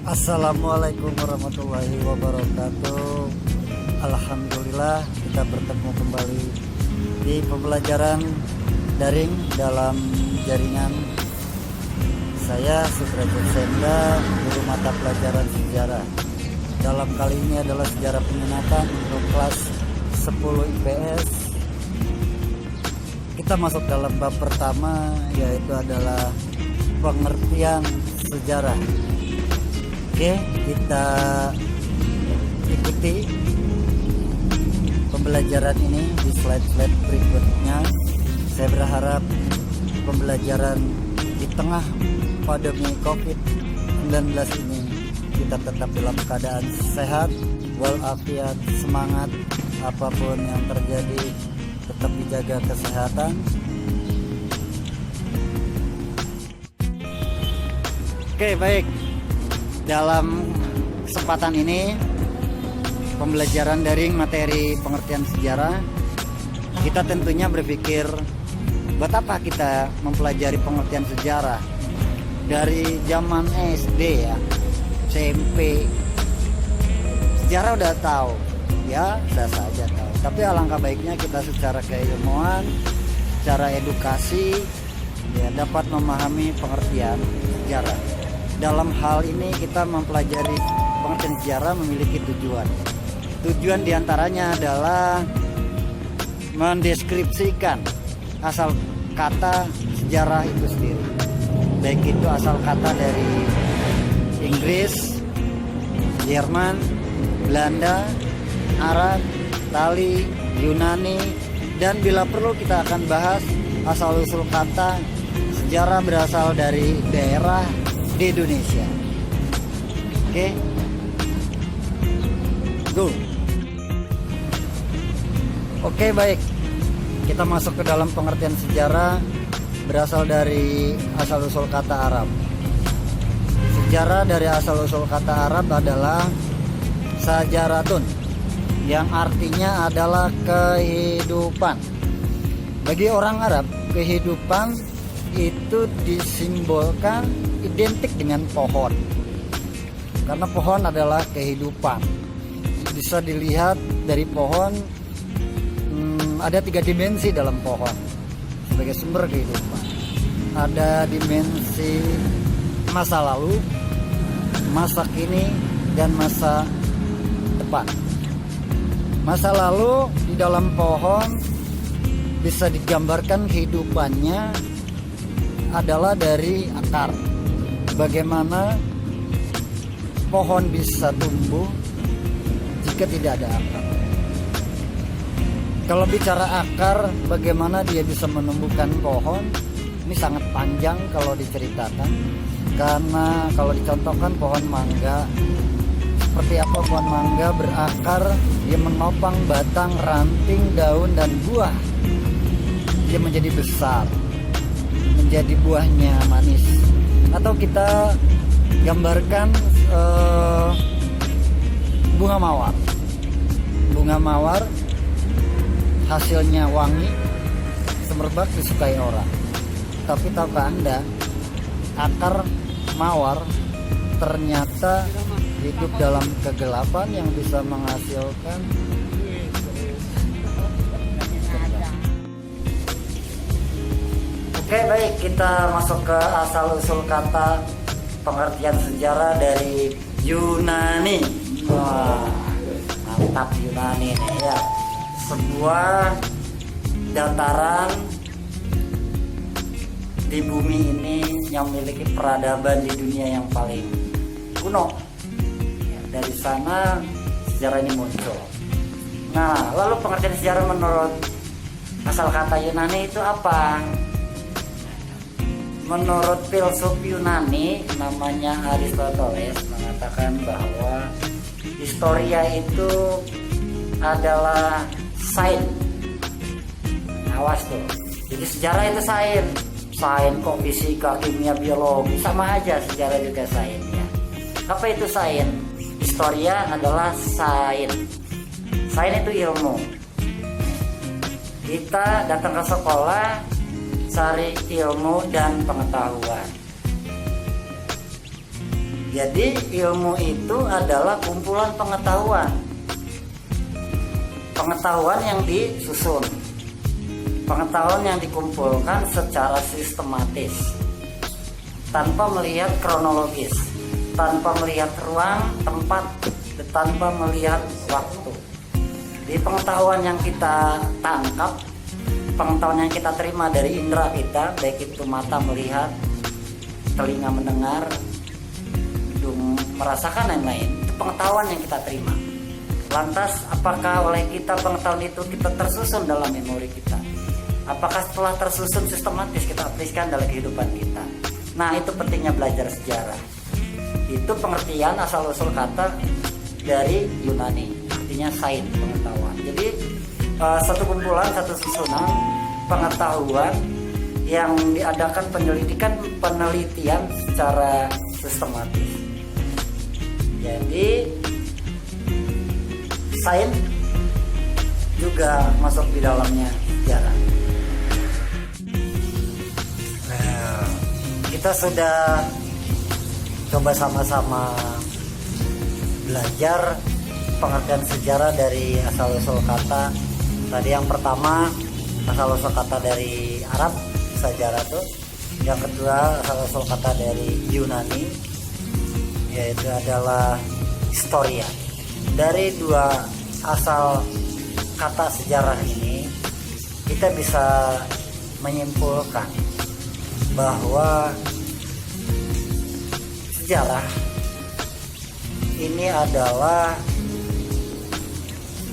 Assalamualaikum warahmatullahi wabarakatuh. Alhamdulillah kita bertemu kembali di pembelajaran daring dalam jaringan. Saya Sudrajat Senda, guru mata pelajaran sejarah. Dalam kali ini adalah sejarah peminatan untuk kelas 10 IPS. Kita masuk dalam bab pertama, yaitu adalah pengertian sejarah. Oke, kita ikuti pembelajaran ini di slide-slide berikutnya. Saya berharap pembelajaran di tengah pandemi COVID-19 ini kita tetap dalam keadaan sehat, walafiat, semangat, apapun yang terjadi tetap dijaga kesehatan. Oke, baik. Dalam kesempatan ini pembelajaran daring materi pengertian sejarah, kita tentunya berpikir buat apa kita mempelajari pengertian sejarah dari zaman SD ya, SMP. Sejarah udah tahu ya, saya saja tahu, tapi alangkah baiknya kita secara keilmuan, secara edukasi ya, dapat memahami pengertian sejarah. Dalam hal ini kita mempelajari pengertian sejarah memiliki tujuan. Tujuan diantaranya adalah mendeskripsikan asal kata sejarah itu sendiri. Baik itu asal kata dari Inggris, Jerman, Belanda, Arab, Itali, Yunani, dan bila perlu kita akan bahas asal-usul kata sejarah berasal dari daerah di Indonesia. Oke, go. Oke, baik. Kita masuk ke dalam pengertian sejarah berasal dari asal-usul kata Arab. Sejarah dari asal-usul kata Arab adalah sajaratun, yang artinya adalah kehidupan. Bagi orang Arab, kehidupan itu disimbolkan identik dengan pohon, karena pohon adalah kehidupan. Bisa dilihat dari pohon, ada 3 dimensi dalam pohon sebagai sumber kehidupan. Ada dimensi masa lalu, masa kini, dan masa depan. Masa lalu di dalam pohon bisa digambarkan kehidupannya adalah dari akar. Bagaimana pohon bisa tumbuh jika tidak ada akar? Kalau bicara akar, bagaimana dia bisa menumbuhkan pohon? Ini sangat panjang kalau diceritakan. Karena kalau dicontohkan pohon mangga, seperti apa pohon mangga berakar, dia menopang batang, ranting, daun, dan buah. Dia menjadi besar, menjadi buahnya manis. Atau kita gambarkan bunga mawar. Bunga mawar hasilnya wangi, semerbak, disukai orang. Tapi tahukah Anda, akar mawar ternyata hidup dalam kegelapan yang bisa menghasilkan Oke, baik, kita masuk ke asal-usul kata pengertian sejarah dari Yunani. Wah, mantap Yunani nih ya. Sebuah dataran di bumi ini yang memiliki peradaban di dunia yang paling kuno. Ya, dari sana sejarah ini muncul. Nah, lalu pengertian sejarah menurut asal kata Yunani itu apa? Menurut filsuf Yunani namanya Aristoteles mengatakan bahwa historia itu adalah sains. Awas tuh. Jadi sejarah itu sains. Sains kok fisika, kimia, biologi sama aja, sejarah juga sains ya. Apa itu sains? Historia adalah sains. Sains itu ilmu. Kita datang ke sekolah cari ilmu dan pengetahuan. Jadi ilmu itu adalah kumpulan pengetahuan yang disusun, pengetahuan yang dikumpulkan secara sistematis tanpa melihat kronologis, tanpa melihat ruang, tempat, tanpa melihat waktu. Di pengetahuan yang kita tangkap, pengetahuan yang kita terima dari indera kita, baik itu mata melihat, telinga mendengar, hidung merasakan, lain-lain, itu pengetahuan yang kita terima. Lantas apakah oleh kita pengetahuan itu kita tersusun dalam memori kita? Apakah setelah tersusun sistematis kita aplikasikan dalam kehidupan kita? Nah, itu pentingnya belajar sejarah. Itu pengertian asal-usul kata dari Yunani, artinya sains, pengetahuan. Jadi satu kumpulan, satu susunan pengetahuan yang diadakan penelitian secara sistematis. Jadi sains juga masuk di dalamnya sejarah. Nah, kita sudah coba sama-sama belajar pengertian sejarah dari asal-usul kata. Tadi yang pertama asal-usul kata dari Arab, sejarah tuh. Yang kedua asal-usul kata dari Yunani, yaitu adalah historia. Dari dua asal kata sejarah ini kita bisa menyimpulkan bahwa sejarah ini adalah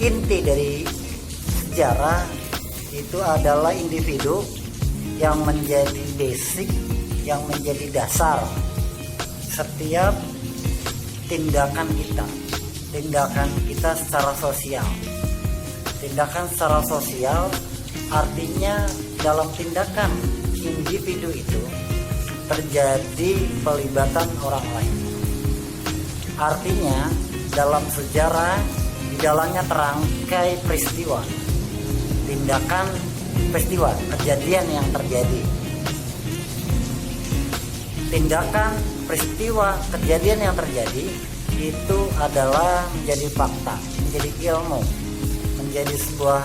inti dari sejarah, itu adalah individu yang menjadi basic, yang menjadi dasar setiap tindakan kita secara sosial. Tindakan secara sosial artinya dalam tindakan individu itu terjadi pelibatan orang lain. Artinya dalam sejarah di dalamnya terangkai peristiwa, tindakan peristiwa, kejadian yang terjadi. Tindakan peristiwa, kejadian yang terjadi itu adalah menjadi fakta, menjadi ilmu, menjadi sebuah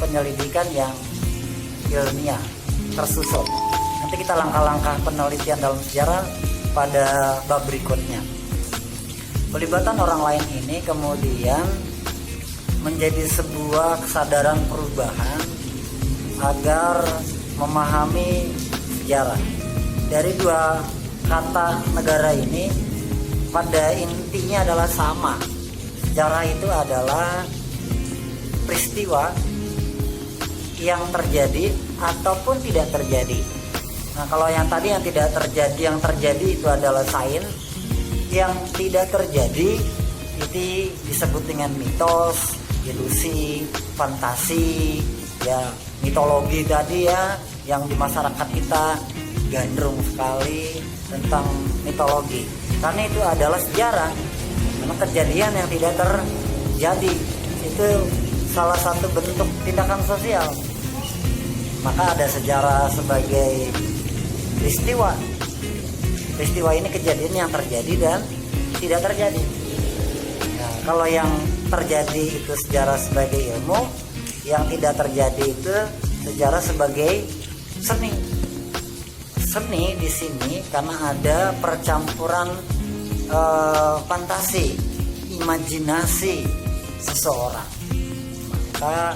penyelidikan yang ilmiah, tersusun. Nanti kita langkah-langkah penelitian dalam sejarah pada bab berikutnya. Pelibatan orang lain ini kemudian menjadi sebuah kesadaran perubahan agar memahami sejarah. Dari dua kata negara ini pada intinya adalah sama. Sejarah itu adalah peristiwa yang terjadi ataupun tidak terjadi. Nah, kalau yang tadi yang tidak terjadi, yang terjadi itu adalah sains. Yang tidak terjadi itu disebut dengan mitos, ilusi, fantasi, ya mitologi tadi ya, yang di masyarakat kita gandrung sekali tentang mitologi. Karena itu adalah sejarah, karena kejadian yang tidak terjadi itu salah satu bentuk tindakan sosial. Maka ada sejarah sebagai peristiwa. Peristiwa ini kejadian yang terjadi dan tidak terjadi. Nah, kalau yang terjadi itu sejarah sebagai ilmu, yang tidak terjadi itu sejarah sebagai seni. Seni di sini karena ada percampuran fantasi, imajinasi seseorang. Maka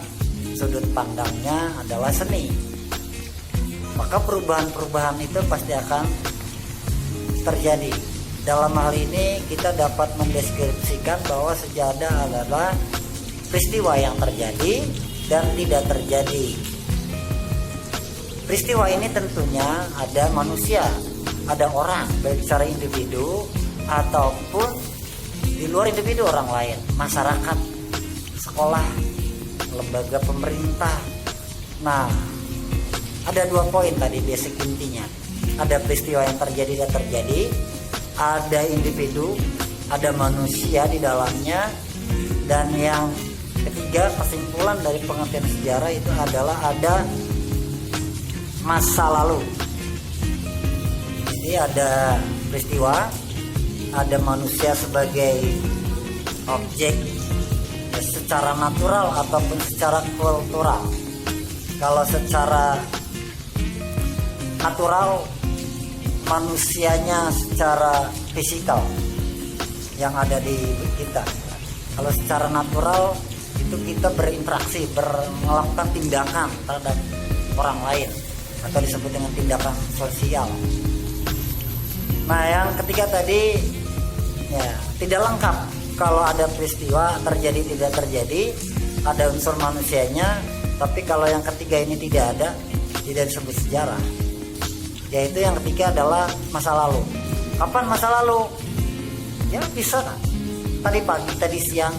sudut pandangnya adalah seni. Maka perubahan-perubahan itu pasti akan terjadi. Dalam hal ini kita dapat mendeskripsikan bahwa sejarah adalah peristiwa yang terjadi dan tidak terjadi. Peristiwa ini tentunya ada manusia, ada orang, baik secara individu ataupun di luar individu orang lain, masyarakat, sekolah, lembaga pemerintah. Nah, ada dua poin tadi basic intinya. Ada peristiwa yang terjadi dan terjadi, ada individu, ada manusia di dalamnya, dan yang ketiga kesimpulan dari pengertian sejarah itu adalah ada masa lalu. Jadi Jadi ada peristiwa, ada manusia sebagai objek ya, secara natural ataupun secara kultural. Kalau secara natural, manusianya secara fisikal yang ada di kita. Kalau secara natural itu kita berinteraksi, melakukan tindakan terhadap orang lain atau disebut dengan tindakan sosial. Nah, yang ketiga tadi ya tidak lengkap kalau ada peristiwa terjadi tidak terjadi, ada unsur manusianya, tapi kalau yang ketiga ini tidak ada, tidak disebut sejarah. Yaitu yang ketiga adalah masa lalu. Kapan masa lalu? Ya bisa kan? Tadi pagi, tadi siang,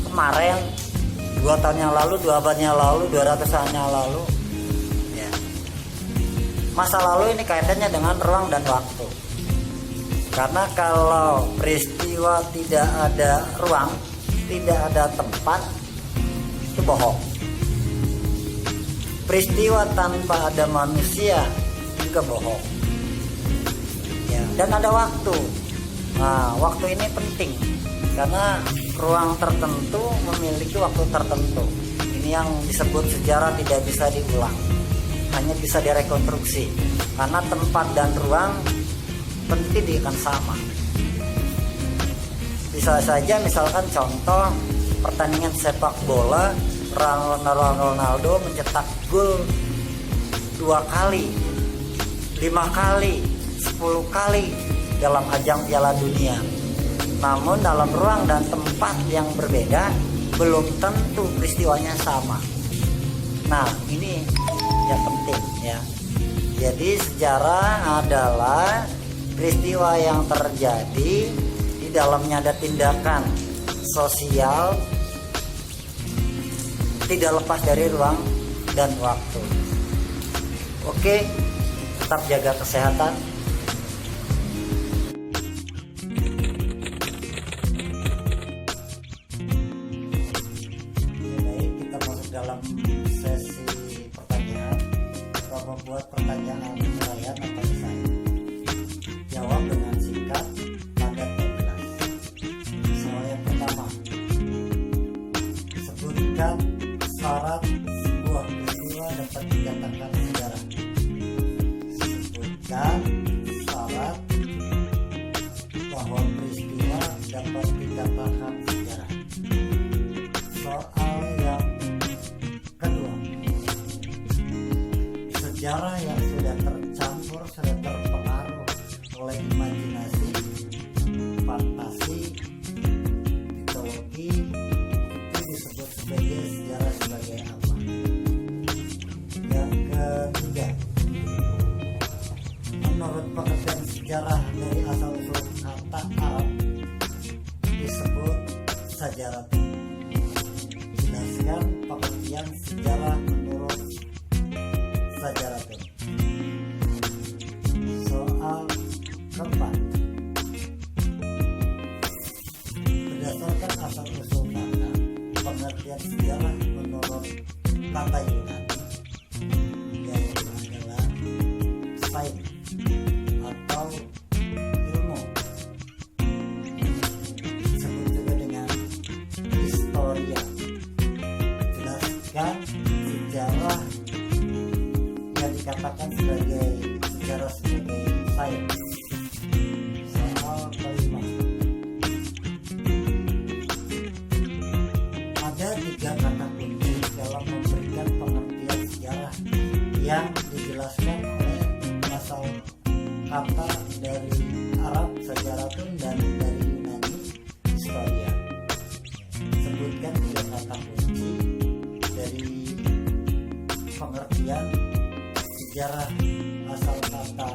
kemarin, 2 tahun yang lalu, 2 abad yang lalu, 200 tahun yang lalu. Ya. Masa lalu ini kaitannya dengan ruang dan waktu. Karena kalau peristiwa tidak ada ruang, tidak ada tempat, itu bohong. Peristiwa tanpa ada manusia juga bohong. Ya, dan ada waktu. Nah, waktu ini penting karena ruang tertentu memiliki waktu tertentu. Ini yang disebut sejarah tidak bisa diulang, hanya bisa direkonstruksi. Karena tempat dan ruang penting akan sama. Bisa saja misalkan contoh pertandingan sepak bola, Ronaldo mencetak gol 2 kali, 5 kali, 10 kali dalam ajang Piala Dunia. Namun dalam ruang dan tempat yang berbeda, belum tentu peristiwanya sama. Nah, ini yang penting ya. Jadi sejarah adalah peristiwa yang terjadi, di dalamnya ada tindakan sosial, tidak lepas dari ruang dan waktu. Oke, tetap jaga kesehatan. Baik, kita masuk dalam sesi pertanyaan. Kita membuat pertanyaan nelayan atau desain. Jawab dengan singkat, padat dan jelas. Soal yang pertama, sebutkan syarat sebuah peristiwa dapat dikatakan sejarah. Sebutkan syarat bahwa peristiwa dapat dikatakan sejarah. Soal yang kedua, sejarah yang sudah tercampur, sudah terpengaruh oleh imajinasi, fantasi, mitologi, itu disebut sebagai sejarah sebagai apa? Yang ketiga, menurut pengertian sejarah dari asal usul kata Arab disebut sejarah. Jelaskan pengertian sejarah menurut sejarah. Soal keempat, berdasarkan asal usul kata, pengertian sejarah menurut kata Yunani yaitu adalah sains atau ilmu, disebut juga dengan historia. Jelaskan sejarah yang dikatakan sebagai sejarah sebagai sains. Soal kelima, ada 3 kata kunci dalam memberikan pengertian sejarah yang dijelaskan oleh asal kata dari Arab sejaratun dan dari Yunani historia. Sebutkan 3 kata kunci dari pengertian sejarah asal kata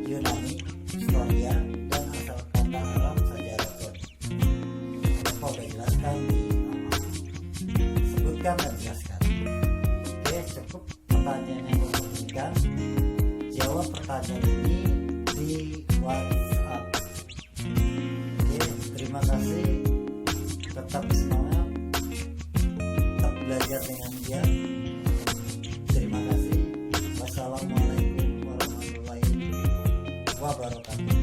Yunani historia dan asal kata Arab sejaratun. Apa udah jelaskan di awal? Sebutkan dan jelaskan. Oke, cukup pertanyaan yang diberikan. Jawab pertanyaan ini di WhatsApp. Oke, terima kasih. Tetap semangat, tetap belajar dengan giat. Terima kasih. Wassalamualaikum warahmatullahi wabarakatuh.